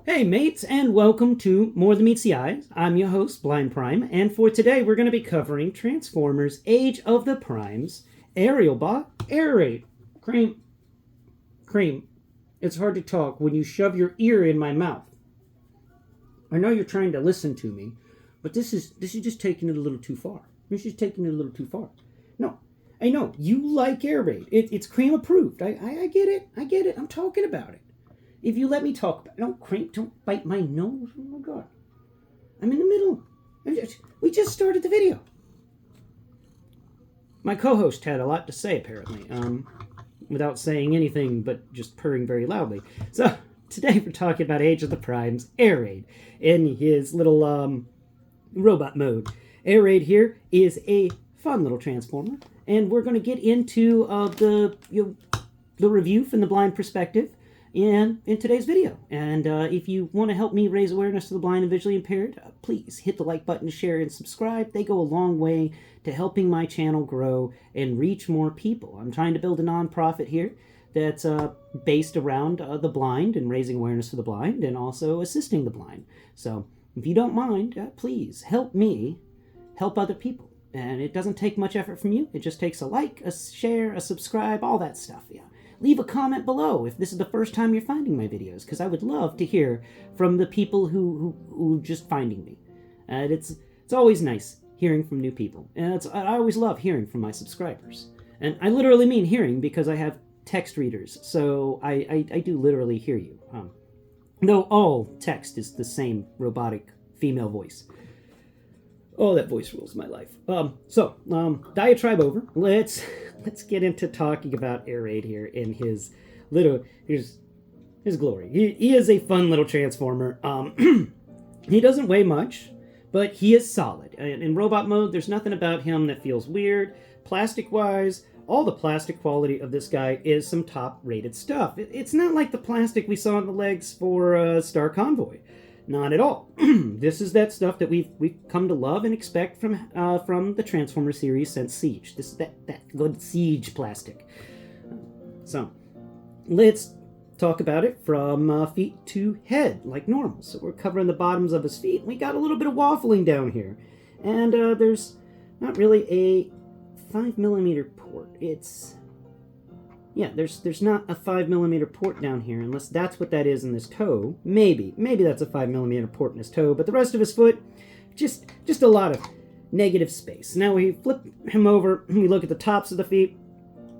Hey mates, and welcome to More Than Meets the Eyes. I'm your host, Blind Prime, and for today we're going to be covering Transformers Age of the Primes, Ariel-Bot Air-Raid. Cream, it's hard to talk when you shove your ear in my mouth. I know you're trying to listen to me, but this is just taking it a little too far. This is taking it a little too far. No, I know, you like Air-Raid. It's Cream approved. I get it. I'm talking about it. If you let me talk about it. Don't crank, don't bite my nose. Oh my god. I'm in the middle. We just started the video. My co-host had a lot to say, apparently, without saying anything but just purring very loudly. So, today we're talking about Age of the Primes Air-Raid in his little, robot mode. Air-Raid here is a fun little transformer, and we're going to get into the review from the blind perspective in today's video. And if you want to help me raise awareness to the blind and visually impaired, please hit the like button, share, and subscribe. They go a long way to helping my channel grow and reach more people. I'm trying to build a nonprofit here that's based around the blind and raising awareness for the blind and also assisting the blind. So if you don't mind, please help me help other people. And it doesn't take much effort from you. It just takes a like, a share, a subscribe, all that stuff. Yeah. Leave a comment below if this is the first time you're finding my videos, because I would love to hear from the people who just finding me. And it's always nice hearing from new people. And I always love hearing from my subscribers. And I literally mean hearing, because I have text readers, so I do literally hear you. Though all text is the same robotic female voice. Oh, that voice rules my life. Diatribe over. Let's get into talking about Air-Raid here in his glory. He is a fun little transformer. He doesn't weigh much, but he is solid. In robot mode, there's nothing about him that feels weird. Plastic-wise, all the plastic quality of this guy is some top-rated stuff. It's not like the plastic we saw on the legs for Star Convoy. Not at all. This is that stuff that we've come to love and expect from the Transformer series since Siege. This is that good Siege plastic. So, let's talk about it from feet to head, like normal. So we're covering the bottoms of his feet. We got a little bit of waffling down here. And there's not really a 5mm port. There's not a 5mm port down here, unless that's what that is in this toe. Maybe that's a 5mm port in his toe, but the rest of his foot, just a lot of negative space. Now we flip him over, and we look at the tops of the feet.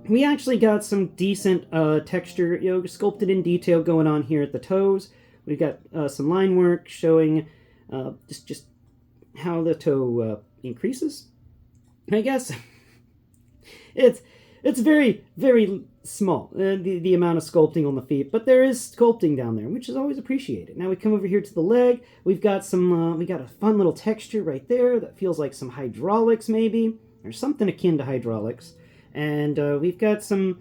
We actually got some decent texture, sculpted in detail going on here at the toes. We've got some line work showing just how the toe increases. I guess it's very, very small, the amount of sculpting on the feet, but there is sculpting down there, which is always appreciated. Now we come over here to the leg. We've got we got a fun little texture right there that feels like some hydraulics, maybe, or something akin to hydraulics. And we've got some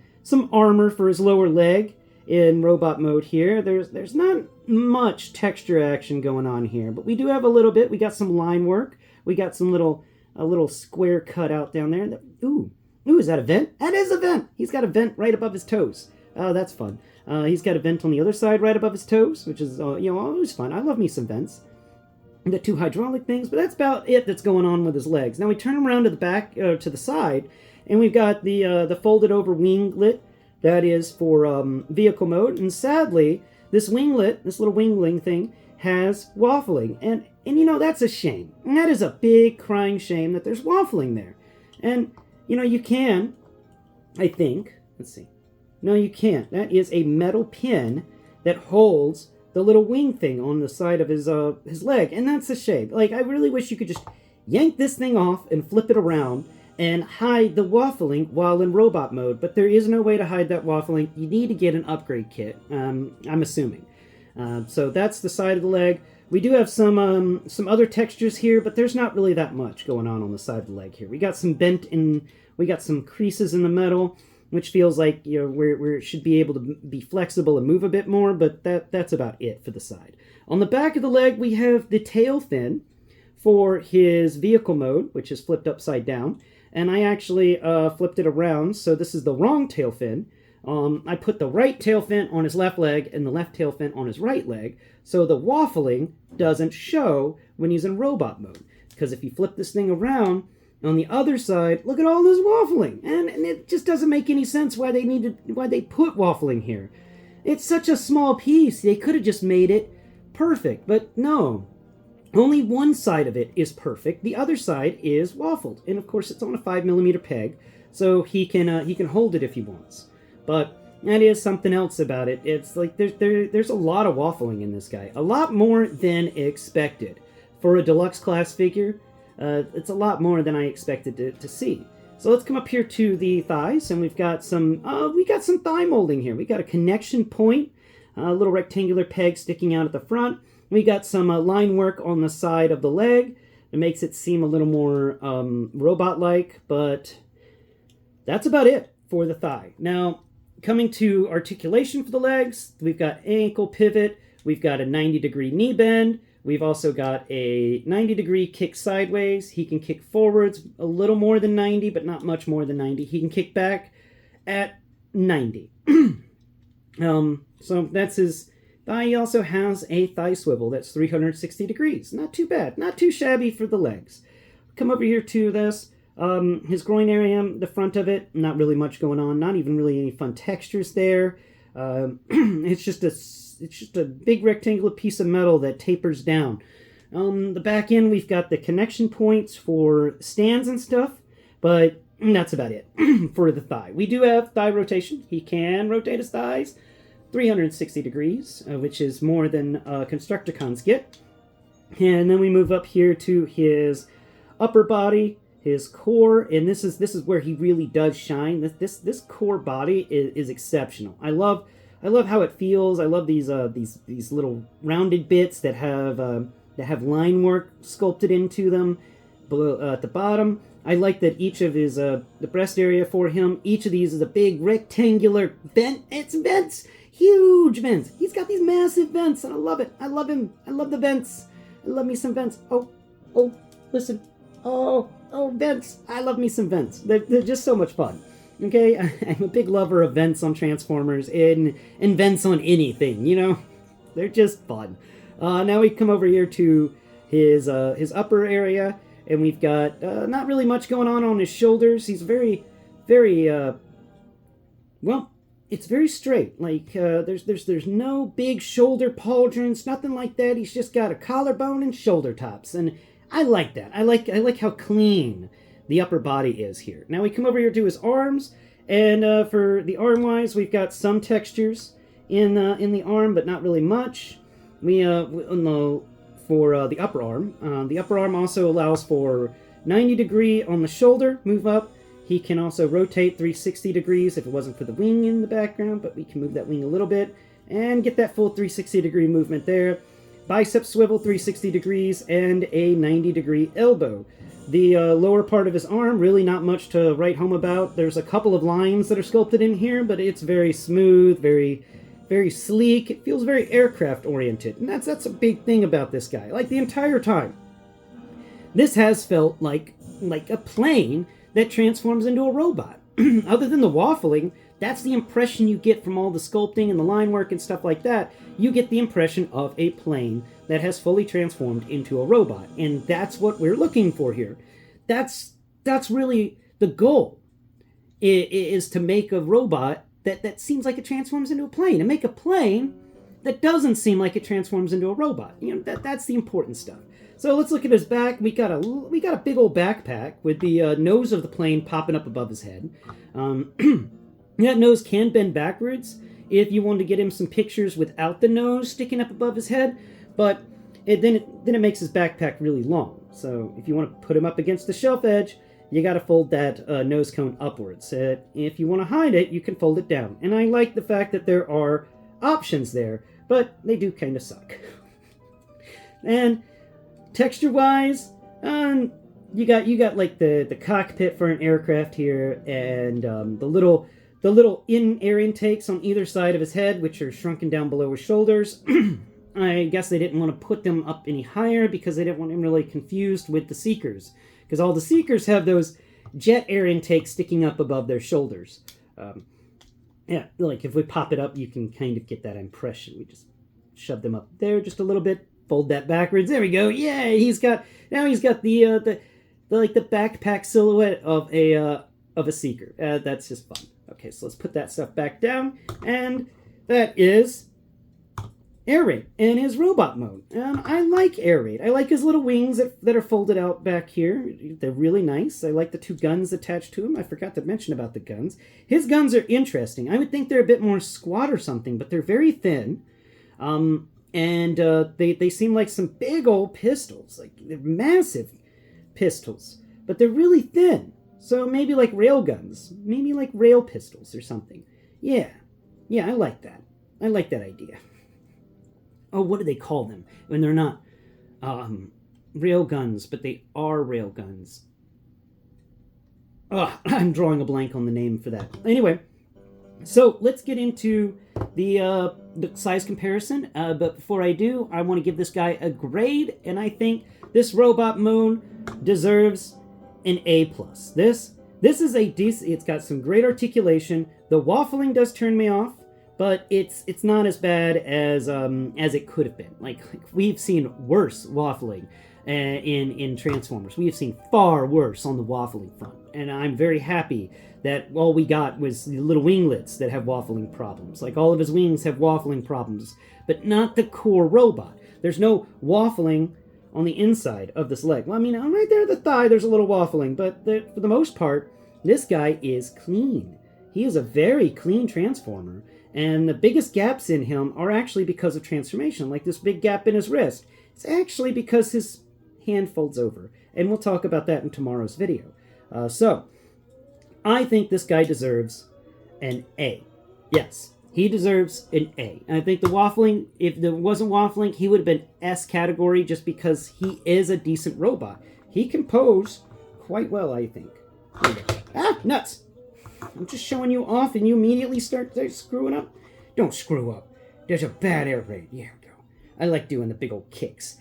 armor for his lower leg in robot mode here. There's not much texture action going on here, but we do have a little bit. We got some line work. We got some a little square cut out down there. Ooh, is that a vent? That is a vent! He's got a vent right above his toes. Oh, that's fun. He's got a vent on the other side right above his toes, which is, always fun. I love me some vents. The two hydraulic things, but that's about it that's going on with his legs. Now we turn him around to the back, to the side, and we've got the folded over winglet. That is for vehicle mode, and sadly, this winglet, this little wingling thing, has waffling, and that's a shame. And that is a big crying shame that there's waffling there. And you can, I think, let's see. No, you can't. That is a metal pin that holds the little wing thing on the side of his leg, and that's a shame. Like, I really wish you could just yank this thing off and flip it around and hide the waffling while in robot mode, but there is no way to hide that waffling. You need to get an upgrade kit, I'm assuming. So that's the side of the leg. We do have some other textures here, but there's not really that much going on the side of the leg here. We got some we got some creases in the metal, which feels like where it should be able to be flexible and move a bit more, but that's about it for the side. On the back of the leg, we have the tail fin for his vehicle mode, which is flipped upside down, and I actually flipped it around, so this is the wrong tail fin. I put the right tail fin on his left leg and the left tail fin on his right leg, so the waffling doesn't show when he's in robot mode. Because if you flip this thing around, on the other side, look at all this waffling. And it just doesn't make any sense why they put waffling here. It's such a small piece. They could have just made it perfect, but no. Only one side of it is perfect. The other side is waffled. And of course, it's on a 5mm peg, so he can hold it if he wants. But that is something else about it. It's like there's a lot of waffling in this guy. A lot more than expected. For a deluxe class figure, it's a lot more than I expected to see. So let's come up here to the thighs, and we've got some thigh molding here. We got a connection point, a little rectangular peg sticking out at the front. We got some line work on the side of the leg. It makes it seem a little more robot-like, but that's about it for the thigh. Now, coming to articulation for the legs, we've got ankle pivot, we've got a 90-degree knee bend, we've also got a 90-degree kick sideways. He can kick forwards a little more than 90, but not much more than 90. He can kick back at 90. So that's his thigh. He also has a thigh swivel that's 360 degrees. Not too bad. Not too shabby for the legs. Come over here to this. His groin area, the front of it, not really much going on. Not even really any fun textures there. It's just a big rectangular piece of metal that tapers down. The back end, we've got the connection points for stands and stuff, but that's about it for the thigh. We do have thigh rotation. He can rotate his thighs 360 degrees, which is more than Constructicons get. And then we move up here to his upper body, his core, and this is where he really does shine. This core body is exceptional. I love how it feels. I love these little rounded bits that have line work sculpted into them below, at the bottom. I like that each of his the breast area for him, each of these is a big rectangular vent. It's vents, huge vents. He's got these massive vents, and I love it. I love him. I love the vents. I love me some vents. Oh, listen. Oh, vents. I love me some vents. They're just so much fun. Okay, I'm a big lover of vents on Transformers and vents on anything, you know? They're just fun. Now we come over here to his upper area, and we've got not really much going on his shoulders. He's very, very, well, it's very straight. Like, there's no big shoulder pauldrons, nothing like that. He's just got a collarbone and shoulder tops, and I like that. I like how clean the upper body is here. Now we come over here to his arms, and for the arm-wise, we've got some textures in the arm, but not really much. For the upper arm also allows for 90 degree on the shoulder, move up. He can also rotate 360 degrees if it wasn't for the wing in the background, but we can move that wing a little bit and get that full 360 degree movement there. Bicep swivel 360 degrees and a 90 degree elbow. The lower part of his arm, really not much to write home about. There's a couple of lines that are sculpted in here, but it's very smooth, very, very sleek. It feels very aircraft oriented, and that's a big thing about this guy. Like the entire time, this has felt like a plane that transforms into a robot. Other than the waffling, that's the impression you get from all the sculpting and the line work and stuff like that. You get the impression of a plane that has fully transformed into a robot. And that's what we're looking for here. That's really the goal, is to make a robot that seems like it transforms into a plane. And make a plane that doesn't seem like it transforms into a robot. You know, that's the important stuff. So let's look at his back. We got a big old backpack with the nose of the plane popping up above his head. That nose can bend backwards if you want to get him some pictures without the nose sticking up above his head, but then it makes his backpack really long. So if you want to put him up against the shelf edge, you got to fold that nose cone upwards. If you want to hide it, you can fold it down. And I like the fact that there are options there, but they do kind of suck. And texture-wise, you got like the cockpit for an aircraft here, and the little air intakes on either side of his head, which are shrunken down below his shoulders. I guess they didn't want to put them up any higher because they didn't want him really confused with the Seekers, because all the Seekers have those jet air intakes sticking up above their shoulders. Yeah, like if we pop it up, you can kind of get that impression. We just shove them up there just a little bit, fold that backwards. There we go. Yay! He's got the like the backpack silhouette of a seeker. That's just fun. Okay, so let's put that stuff back down, and that is Air-Raid in his robot mode. And I like Air-Raid. I like his little wings that are folded out back here. They're really nice. I like the 2 guns attached to him. I forgot to mention about the guns. His guns are interesting. I would think they're a bit more squat or something, but they're very thin. They seem like some big old pistols. Like, they're massive pistols. But they're really thin. So maybe like rail guns. Maybe like rail pistols or something. Yeah. Yeah, I like that. I like that idea. Oh, what do they call them when they're not rail guns, but they are rail guns? Oh, I'm drawing a blank on the name for that. Anyway, so let's get into the size comparison. But before I do, I want to give this guy a grade, and I think this robot moon deserves an A+. This is a decent. It's got some great articulation. The waffling does turn me off. But it's not as bad as it could have been. Like we've seen worse waffling in Transformers. We have seen far worse on the waffling front, and I'm very happy that all we got was the little winglets that have waffling problems. Like all of his wings have waffling problems, but not the core robot. There's no waffling on the inside of this leg. Well, I mean, right there at the thigh, there's a little waffling, but for the most part, this guy is clean. He is a very clean Transformer. And the biggest gaps in him are actually because of transformation, like this big gap in his wrist. It's actually because his hand folds over. And we'll talk about that in tomorrow's video. So, I think this guy deserves an A. Yes, he deserves an A. And I think the waffling, if there wasn't waffling, he would have been S category just because he is a decent robot. He can pose quite well, I think. Ah, nuts! I'm just showing you off and you immediately start screwing up. Don't screw up. There's a bad air raid. Yeah, we go. I like doing the big old kicks.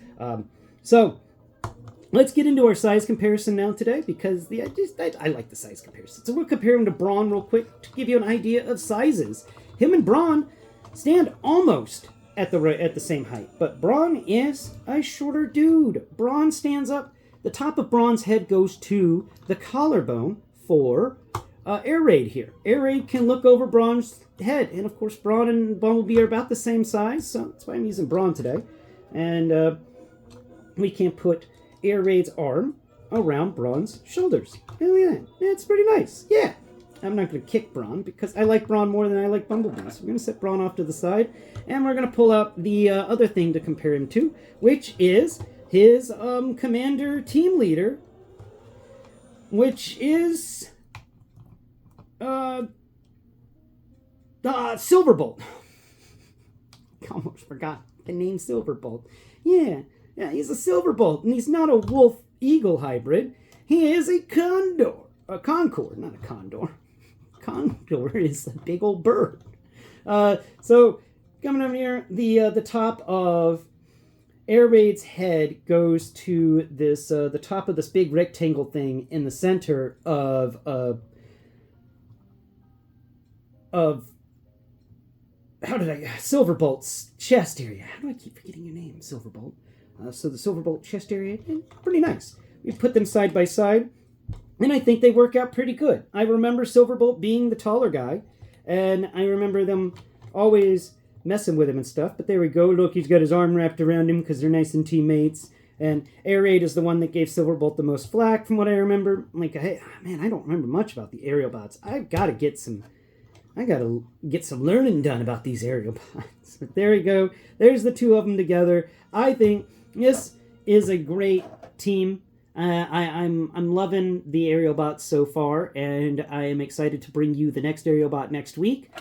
So, let's get into our size comparison now today because I like the size comparison. So we'll compare him to Brawn real quick to give you an idea of sizes. Him and Brawn stand almost at the same height, but Brawn is a shorter dude. Brawn stands up. The top of Brawn's head goes to the collarbone for Air-Raid here. Air-Raid can look over Brawn's head, and of course Brawn and Bumblebee are about the same size, so that's why I'm using Brawn today. And we can put Air-Raid's arm around Brawn's shoulders. Look at that. That's pretty nice. Yeah. I'm not going to kick Brawn because I like Brawn more than I like Bumblebee. So we're going to set Brawn off to the side, and we're going to pull out the other thing to compare him to, which is his commander team leader, which is Silverbolt. Almost forgot the name Silverbolt. Yeah, he's a Silverbolt, and he's not a wolf-eagle hybrid. He is a condor. A Concord, not a condor. Condor is a big old bird. So, coming up here, the top of Air-Raid's head goes to this the top of this big rectangle thing in the center of Silverbolt's chest area. How do I keep forgetting your name, Silverbolt? So the Silverbolt chest area, pretty nice. We put them side by side, and I think they work out pretty good. I remember Silverbolt being the taller guy, and I remember them always messing with him and stuff, but there we go. Look, he's got his arm wrapped around him because they're nice and teammates. And Air-Raid is the one that gave Silverbolt the most flack from what I remember. I'm like, hey, man, I don't remember much about the Ariel-Bots. I gotta get some learning done about these Ariel-Bots. But there we go. There's the two of them together. I think this is a great team. I'm loving the Aerialbot so far, and I am excited to bring you the next Aerialbot next week.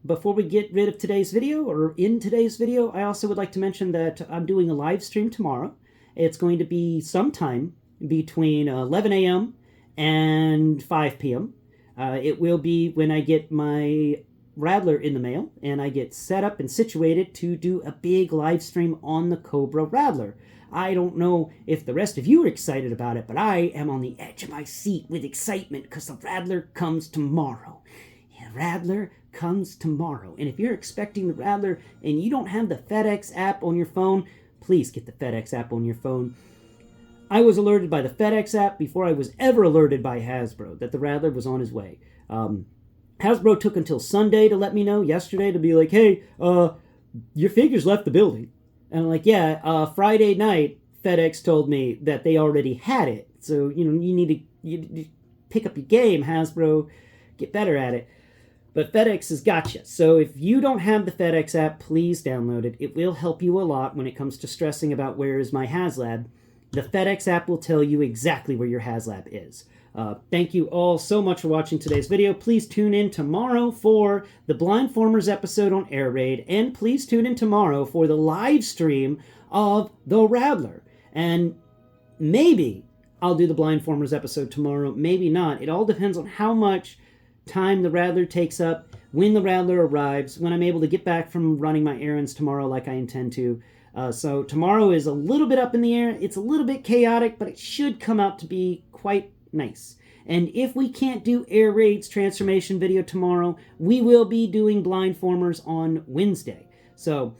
Before we get rid of today's video, or in today's video, I also would like to mention that I'm doing a live stream tomorrow. It's going to be sometime between 11 a.m. and 5 p.m. It will be when I get my Rattler in the mail, and I get set up and situated to do a big live stream on the Cobra Rattler. I don't know if the rest of you are excited about it, but I am on the edge of my seat with excitement because the Rattler comes tomorrow. Yeah, Rattler comes tomorrow. And if you're expecting the Rattler and you don't have the FedEx app on your phone, please get the FedEx app on your phone. I was alerted by the FedEx app before I was ever alerted by Hasbro that the Rattler was on his way. Hasbro took until Sunday to let me know, yesterday, to be like, hey, your figures left the building. And I'm like, yeah, Friday night, FedEx told me that they already had it. So, you need to pick up your game, Hasbro, get better at it. But FedEx has got you. So if you don't have the FedEx app, please download it. It will help you a lot when it comes to stressing about where is my HasLab. The FedEx app will tell you exactly where your HasLab is. Thank you all so much for watching today's video. Please tune in tomorrow for the Blindformers episode on Air-Raid, and please tune in tomorrow for the live stream of the Rattler. And maybe I'll do the Blindformers episode tomorrow, maybe not. It all depends on how much time the Rattler takes up, when the Rattler arrives, when I'm able to get back from running my errands tomorrow like I intend to. So tomorrow is a little bit up in the air. It's a little bit chaotic, but it should come out to be quite nice. And if we can't do Air-Raid's transformation video tomorrow, we will be doing Blindformers on Wednesday. So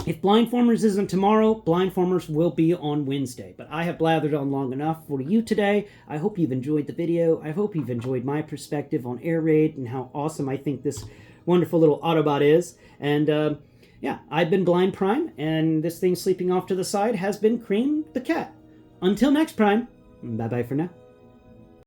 if Blindformers isn't tomorrow, Blindformers will be on Wednesday. But I have blathered on long enough for you today. I hope you've enjoyed the video. I hope you've enjoyed my perspective on Air-Raid and how awesome I think this wonderful little Autobot is. And yeah, I've been Blind Prime, and this thing sleeping off to the side has been Kream the cat. Until next Prime, bye-bye for now.